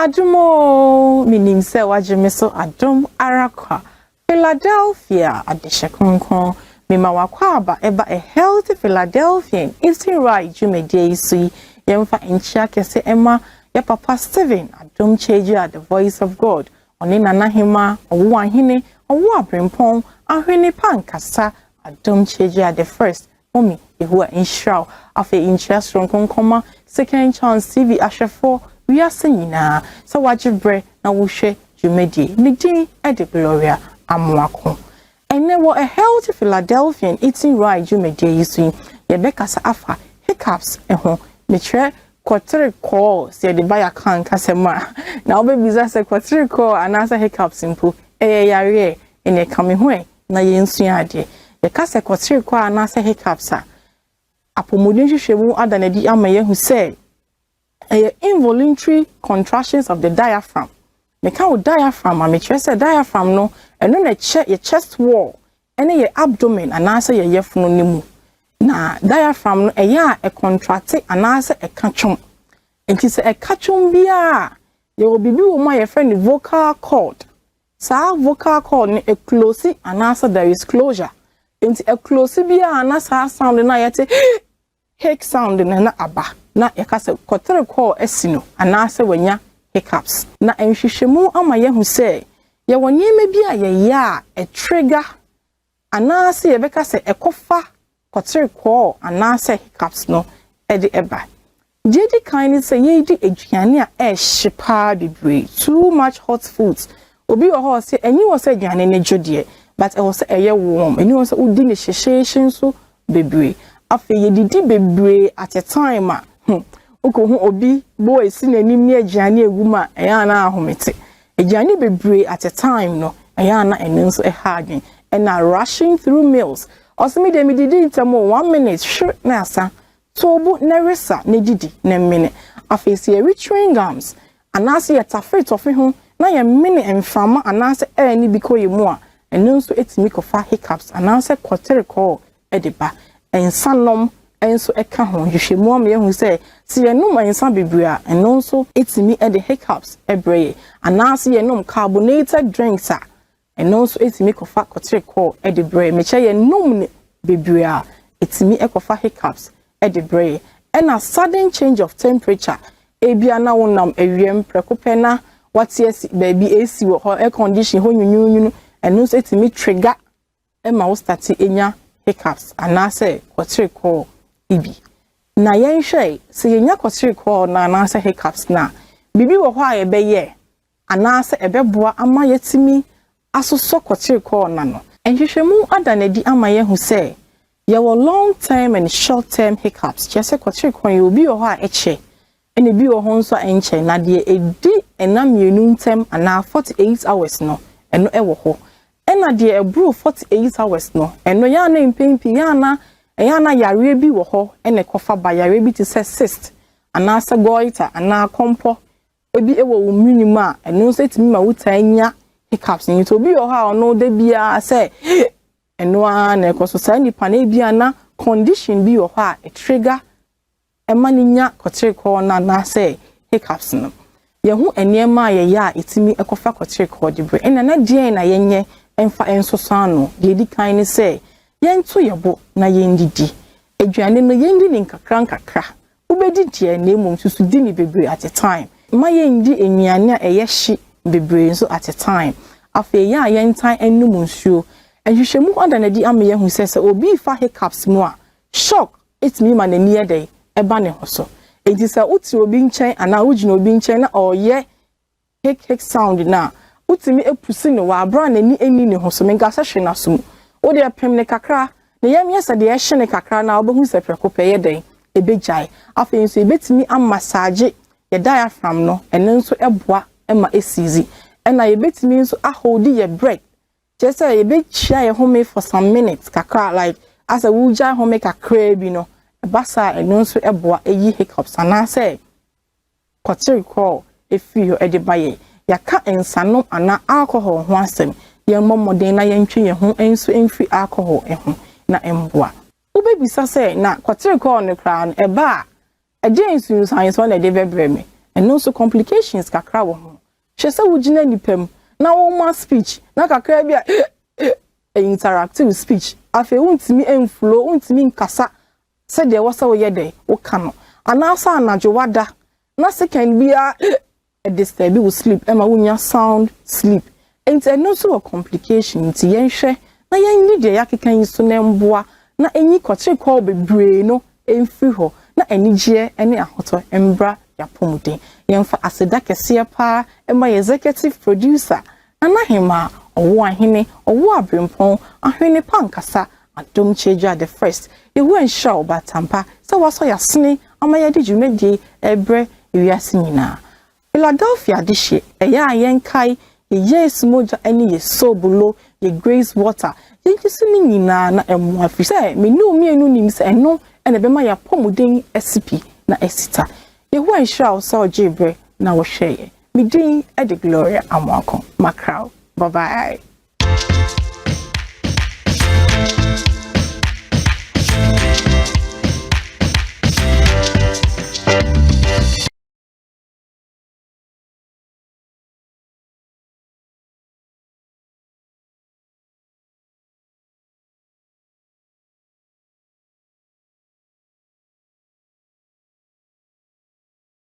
Adumo meaning se wajimeso adum arakwa Philadelphia adeshe konkon mema wakwa aba eba a healthy Philadelphian Eastern Right Jumedie isu yemfa enchia kese ema ya papa Steven Adom Kyei-Duah the voice of God oni nana hima owo ahene owo abrempon ahwene pankasa Adom Kyei-Duah the first omi ehua inshraw afa interest konkoma second chance TV ashefo we are singing so watch bre na wo hwe Jumedie ni din ede Gloria amwako and then what a healthy Philadelphian eating right Jumedie isu ye bekasa afa hiccups eho me tre quarter call say the buyer kan kasema na obebiza say quarter call anasa hiccups impo yare in e kame ho na ye nsua ade ye kasa quarter call anasa hiccups a apomodin hwehwemu adanadi amaye hu say involuntary contractions of the diaphragm. Me can diaphragm, I say diaphragm no, and no your chest wall, and your abdomen, and answer your yefno nimu. Na diaphragm no a contract and answer a catchum. And it's a catchum bia. You will be my friend vocal cord. Sa vocal cord a closey and answer there is closure. Into a closey bia and answer sound and I heck sound and an abba. Na yakase kotere call esino anase wanya hiccups na enhwehwemu amaye hu se ye wonyeme bia ye ya a trigger anase ye beka se ekofa kotere call anase hiccups no ede eba jedi kind say ye di aduane a hyepa bebre too much hot foods obi wo ho se enyi wo se aduane ne jodie but e wo se eye warm enyi wo se udi ne hyehye so bebre afa ye didi bebre at a time Uko obi boy si nanim ne agiane eguma eya na ahomete agiane bebre at a time no eya na enen so ehadwen and na rushing through meals osimi de mi didi ntamo 1 minute sure na asa tobu na resa na didi na minute afesi e chewing gums anase ya tafet of ho na ya minute emframa anase ni biko yemu a enen so etimi kofa hiccups anase quarter call edeba ensanom enso eka ho hwehwemu am ye hu say si enum ensa bebria eno so etimi e the hiccups ebreye anase ye enum carbonated drinks a eno so etimi kofa kotre call e the breye meche ye enum ne bebria etimi ekofa hiccups e the breye and a sudden change of temperature ebia na wonam ewiem prekope na watiesi baby AC wo air condition ho nyunyunu eno so etimi trigger e ma wo start enya hiccups anase kotre call ibi na yenhwe se yenya kwotire call na anase hiccups na bibi wo ho a ebeye anase ebeboa ama yetimi asoso kwotire call na no enhwehwemu adanadi ama ye hu se ye wo long term and short term hiccups chese kwotire call ye obi wo ho a eche ene bi wo ho nso enche na de edi enam mienu ntem ana 48 hours no eno ewo ho ena de ebru 48 hours no eno ya na impempi ya na eyana yare bi wo ho ene kofa ba yare bi ti se cyst anase goiter ana kompo ebi ewo wo minimum a eno se timi ma wutanya hiccups ni to bi wo ha ono de bia se eno a na ekoso sa nipa na bia na condition bi wo ha a trigger emaninya kotre ko na se hiccups no ye hu enema ye ya etimi ekofa kotre ko dibre ena na die na yenye emfa ensoso ano de di kan ni se yento yebo na yendidi aduane no yendi ni nkakra ubedi die na emom susu di ni bebre at a time ma yendi enuane a eyehye bebre so at a time afi ya yentan enum nsuo ehwehwemu adanadi ame ye hu sese obi fa hiccups mu a shock etimi ma na niye dey eba ne hoso enti sa uti obi nchen ana ugina obi nchen na oye hic sound na utimi epusi ne wa abra na ni eni ne hoso menga sahwe na so odi apem ne kakra ne yam yesa de ehye ne kakra na obehu se prekope ye den ebejai afi nso ebetimi amassage ye diaphragm no ene nso eboa ema esizi ena ebetimi nso ahodi ye breath just say ebechia ye home for some minutes kakra like as a wuja home kakra bi no basa ene nso eboa eyi hiccups ana say kotere call efio edibaye yaka ensano ana alcohol ho asem ye momoden na ye ntwe ye ho enso emfi alcohol eho na emboa ubebisa say na kotere call ne kra no eba agye insu science one dey bebre me and also complications kakra wo ho hwe se wo gina nipam na wo ma speech na kakra bia interactive speech afi wontimi enflow wontimi nkasa se de wo se wo ye de wo ka no anasa anajo wada na second bia disturb you sleep ema wonya sound sleep and no so complication nti yenhwe na yen ni de yakekan yi so na mboa na enyi kotre call bebre no emfi ho na enigye ene ahoto embra yapomuden yemfa aseda kese pa ema executive producer anahima owo ahene owo abrempon ahene pankasa Adom Kyei-Duah the first yewu ensha obatampa se waso yasene amaya de dwumedie ebre wiase nyina Philadelphia dishe eya yenkai yes moja eni ye sobulo ye grace water yenkisini nyina na emu afi se menu mienu nim se eno ene bema ya pomuden esipi na esita yewu ensha oso jebre na wo hweye midin e de gloria amwako macrow bye bye.